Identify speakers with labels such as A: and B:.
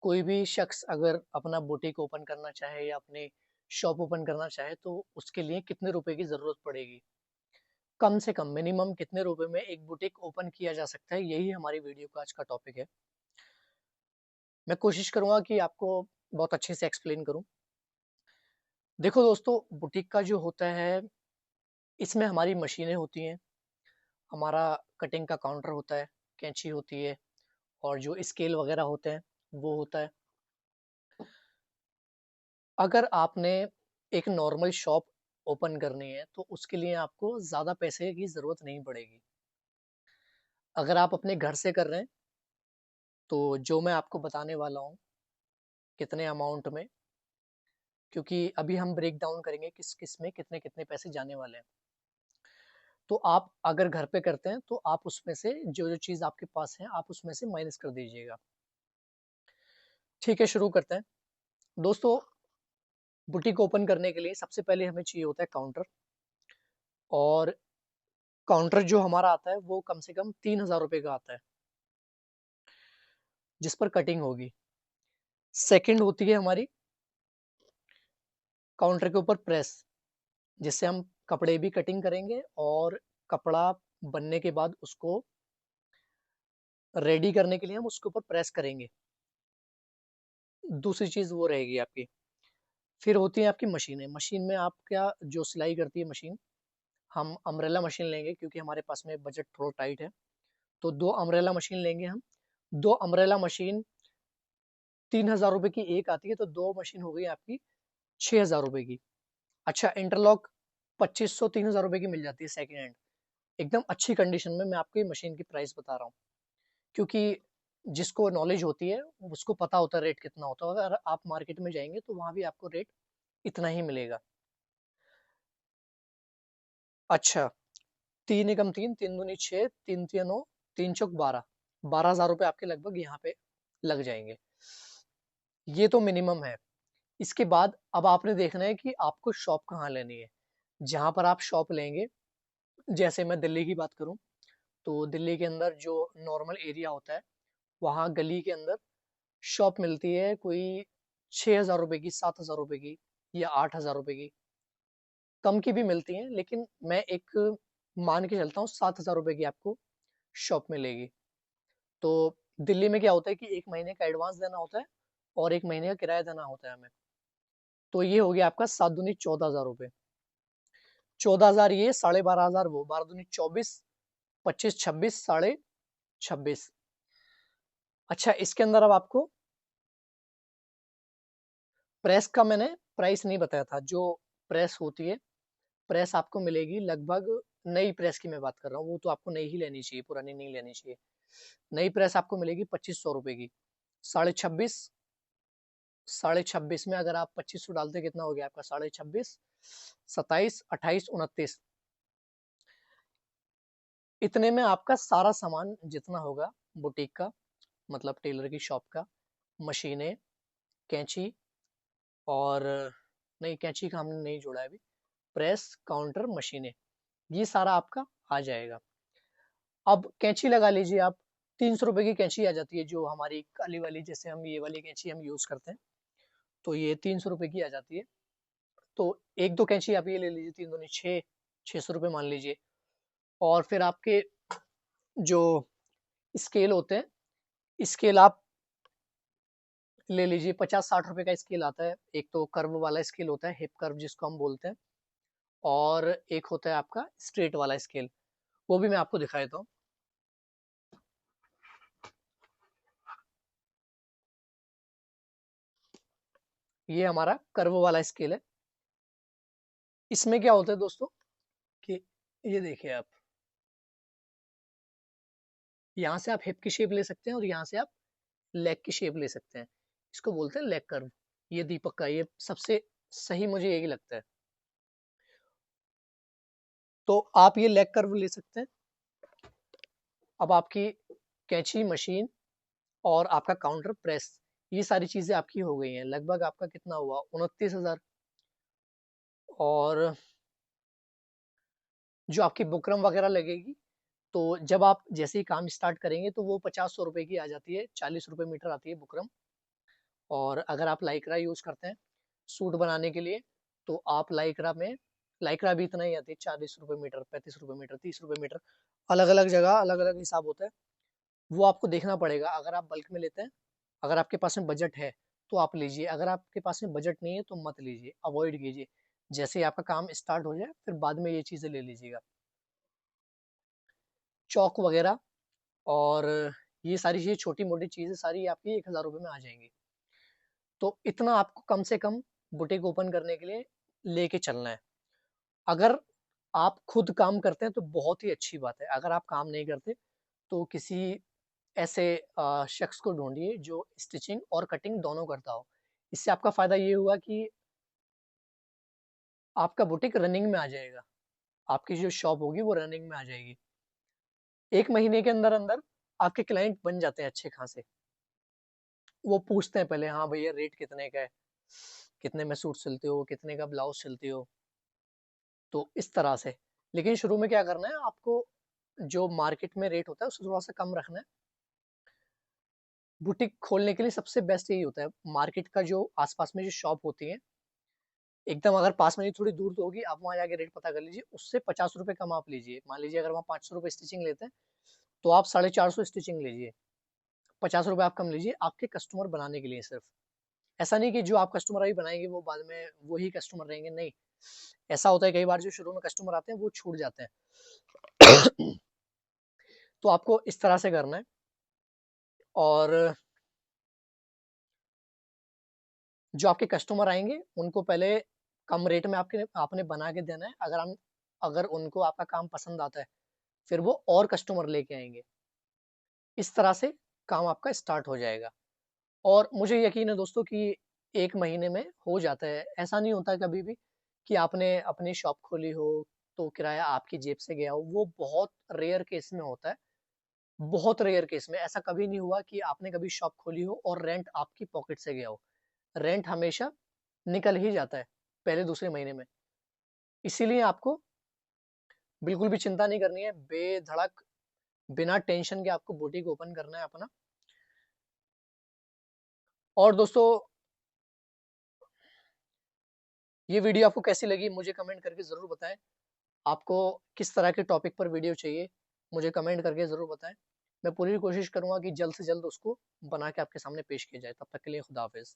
A: कोई भी शख्स अगर अपना बुटीक ओपन करना चाहे या अपनी शॉप ओपन करना चाहे तो उसके लिए कितने रुपए की ज़रूरत पड़ेगी? कम से कम मिनिमम कितने रुपए में एक बुटीक ओपन किया जा सकता है? यही हमारी वीडियो का आज का टॉपिक है। मैं कोशिश करूँगा कि आपको बहुत अच्छे से एक्सप्लेन करूँ। देखो दोस्तों, बुटीक का जो होता है, इसमें हमारी मशीनें होती हैं, हमारा कटिंग का काउंटर होता है, कैंची होती है और जो स्केल वगैरह होते हैं, वो होता है। अगर आपने एक नॉर्मल शॉप ओपन करनी है तो उसके लिए आपको ज़्यादा पैसे की ज़रूरत नहीं पड़ेगी। अगर आप अपने घर से कर रहे हैं तो जो मैं आपको बताने वाला हूँ कितने अमाउंट में, क्योंकि अभी हम ब्रेक डाउन करेंगे किस किस में कितने कितने पैसे जाने वाले हैं। तो आप अगर घर पे करते हैं तो आप उसमें से जो जो चीज़ आपके पास है आप उसमें से माइनस कर दीजिएगा। ठीक है, शुरू करते हैं। दोस्तों, बुटीक ओपन करने के लिए सबसे पहले हमें चाहिए होता है काउंटर। और काउंटर जो हमारा आता है वो कम से कम 3,000 रुपये का आता है, जिस पर कटिंग होगी। सेकंड होती है हमारी काउंटर के ऊपर प्रेस, जिससे हम कपड़े भी कटिंग करेंगे और कपड़ा बनने के बाद उसको रेडी करने के लिए हम उसके ऊपर प्रेस करेंगे। दूसरी चीज़ वो रहेगी आपकी। फिर होती है आपकी मशीनें। मशीन में आप क्या जो सिलाई करती है मशीन, हम अम्ब्रेला मशीन लेंगे क्योंकि हमारे पास में बजट थोड़ा टाइट है। तो 2 अम्ब्रेला मशीन लेंगे हम। 2 अम्ब्रेला मशीन 3,000 रुपये की एक आती है, तो 2 मशीन हो गई आपकी 6,000 रुपये की। अच्छा, इंटरलॉक 2500 3,000 रुपये की मिल जाती है सेकेंड हैंड, एकदम अच्छी कंडीशन में। मैं आपको ये मशीन की प्राइस बता रहा हूँ क्योंकि जिसको नॉलेज होती है उसको पता होता है रेट कितना होता है। अगर आप मार्केट में जाएंगे तो वहां भी आपको रेट इतना ही मिलेगा। अच्छा, 3 एकम 3, 3 दूनी 6, 3 तिया 9, 3 चौक 12, 12,000 रुपये आपके लगभग यहाँ पे लग जाएंगे। ये तो मिनिमम है। इसके बाद अब आपने देखना है कि आपको शॉप कहाँ लेनी है। जहां पर आप शॉप लेंगे, जैसे मैं दिल्ली की बात करूं तो दिल्ली के अंदर जो नॉर्मल एरिया होता है, वहां गली के अंदर शॉप मिलती है कोई 6,000 रुपये की, 7,000 रुपये की या 8,000 रुपये की। कम की भी मिलती हैं, लेकिन मैं एक मान के चलता हूँ 7,000 रुपये की आपको शॉप मिलेगी। तो दिल्ली में क्या होता है कि 1 महीने का एडवांस देना होता है और 1 महीने का किराया देना होता है हमें। तो ये हो गया आपका 7 दूनी 14,000 रुपये। 14,000 ये, 12,500 वो, 12 दूनी 24, 25 26, 26,500। अच्छा, इसके अंदर अब आपको प्रेस का मैंने प्राइस नहीं बताया था। जो प्रेस होती है, प्रेस आपको मिलेगी लगभग, नई प्रेस की मैं बात कर रहा हूँ, वो तो आपको नई ही लेनी चाहिए, पुरानी नहीं लेनी चाहिए। नई प्रेस आपको मिलेगी 2500 रुपये की। 26,500, 26,500 में अगर आप 2500 डालते कितना हो गया आपका? 26,500, 27, 28, 29। इतने में आपका सारा सामान जितना होगा बुटीक का, मतलब टेलर की शॉप का, मशीनें, कैंची और नहीं, कैंची का हमने नहीं जोड़ा है अभी, प्रेस, काउंटर, मशीनें, ये सारा आपका आ जाएगा। अब कैंची लगा लीजिए आप। 300 रुपये की कैंची आ जाती है, जो हमारी काली वाली, जैसे हम ये वाली कैंची हम यूज करते हैं, तो ये 300 रुपये की आ जाती है। तो एक दो कैंची आप ये ले लीजिए, 3 दूनी 6, 600 रुपये मान लीजिए। और फिर आपके जो स्केल होते हैं, स्केल आप ले लीजिए। 50 60 रुपए का स्केल आता है। एक तो कर्व वाला स्केल होता है, हिप कर्व जिसको हम बोलते हैं, और एक होता है आपका स्ट्रेट वाला स्केल। वो भी मैं आपको दिखा देता हूँ। ये हमारा कर्व वाला स्केल है। इसमें क्या होता है दोस्तों कि ये देखिए आप, यहाँ से आप हिप की शेप ले सकते हैं और यहाँ से आप लेग की शेप ले सकते हैं। इसको बोलते हैं लेग कर्व। ये दीपक का, ये सबसे सही मुझे यही लगता है। तो आप ये लेग कर्व ले सकते हैं। अब आपकी कैंची, मशीन और आपका काउंटर, प्रेस, ये सारी चीजें आपकी हो गई हैं। लगभग आपका कितना हुआ? 29,000। और जो आपकी बुकरम वगैरह लगेगी, तो जब आप जैसे ही काम स्टार्ट करेंगे तो वो 50 100 रुपए की आ जाती है, 40 रुपए मीटर आती है बुकरम। और अगर आप लाइक्रा यूज करते हैं सूट बनाने के लिए, तो आप लाइक्रा भी इतना ही आती है, 40 रुपए मीटर, 35 रुपए मीटर, 30 रुपए मीटर, अलग अलग जगह अलग अलग हिसाब होता है। वो आपको देखना पड़ेगा। अगर आप बल्क में लेते हैं, अगर आपके पास में बजट है तो आप लीजिए, अगर आपके पास में बजट नहीं है तो मत लीजिए, अवॉइड कीजिए। जैसे ही आपका काम स्टार्ट हो जाए फिर बाद में ये चीज़ें ले लीजिएगा। चौक वगैरह और ये सारी चीज़ें, छोटी मोटी चीज़ें सारी आपकी 1,000 रुपये में आ जाएंगी। तो इतना आपको कम से कम बुटीक ओपन करने के लिए लेके चलना है। अगर आप खुद काम करते हैं तो बहुत ही अच्छी बात है। अगर आप काम नहीं करते तो किसी ऐसे शख्स को ढूंढिए जो स्टिचिंग और कटिंग दोनों करता हो। इससे आपका फायदा ये हुआ कि आपका बुटीक रनिंग में आ जाएगा, आपकी जो शॉप होगी वो रनिंग में आ जाएगी। 1 महीने के अंदर अंदर आपके क्लाइंट बन जाते हैं अच्छे खासे। वो पूछते हैं पहले, हाँ भैया रेट कितने का है, कितने में सूट सिलते हो, कितने का ब्लाउज सिलते हो, तो इस तरह से। लेकिन शुरू में क्या करना है आपको, जो मार्केट में रेट होता है उससे थोड़ा सा कम रखना है। बुटीक खोलने के लिए सबसे बेस्ट यही होता है, मार्केट का जो आसपास में जो शॉप होती है, एकदम अगर पास में नहीं थोड़ी दूर तो होगी, आप वहाँ जाके रेट पता कर लीजिए, उससे 50 रुपए कम आप लीजिए। मान लीजिए अगर वहाँ 500 रुपए स्टिचिंग लेते हैं तो आप 450 स्टिचिंग लीजिए, 50 रुपए आप कम लीजिए आपके कस्टमर बनाने के लिए सिर्फ। ऐसा नहीं कि जो आप कस्टमर अभी बनाएंगे वो बाद में वही कस्टमर रहेंगे, नहीं। ऐसा होता है कई बार जो शुरू में कस्टमर आते हैं वो छूट जाते हैं। तो आपको इस तरह से करना है। और जो आपके कस्टमर आएंगे उनको पहले कम रेट में आपने बना के देना है। अगर उनको आपका काम पसंद आता है फिर वो और कस्टमर लेके आएंगे। इस तरह से काम आपका स्टार्ट हो जाएगा। और मुझे यकीन है दोस्तों कि 1 महीने में हो जाता है। ऐसा नहीं होता कभी भी कि आपने अपनी शॉप खोली हो तो किराया आपकी जेब से गया हो, वो बहुत रेयर केस में होता है। बहुत रेयर केस में ऐसा कभी नहीं हुआ कि आपने कभी शॉप खोली हो और रेंट आपकी पॉकेट से गया हो। रेंट हमेशा निकल ही जाता है पहले दूसरे महीने में। इसीलिए आपको बिल्कुल भी चिंता नहीं करनी है, बेधड़क बिना टेंशन के आपको बुटीक ओपन करना है अपना। और दोस्तों, ये वीडियो आपको कैसी लगी मुझे कमेंट करके ज़रूर बताएं। आपको किस तरह के टॉपिक पर वीडियो चाहिए मुझे कमेंट करके ज़रूर बताएं। मैं पूरी कोशिश करूंगा कि जल्द से जल्द उसको बना के आपके सामने पेश किया जाए। तब तक के लिए खुदा हाफिज़।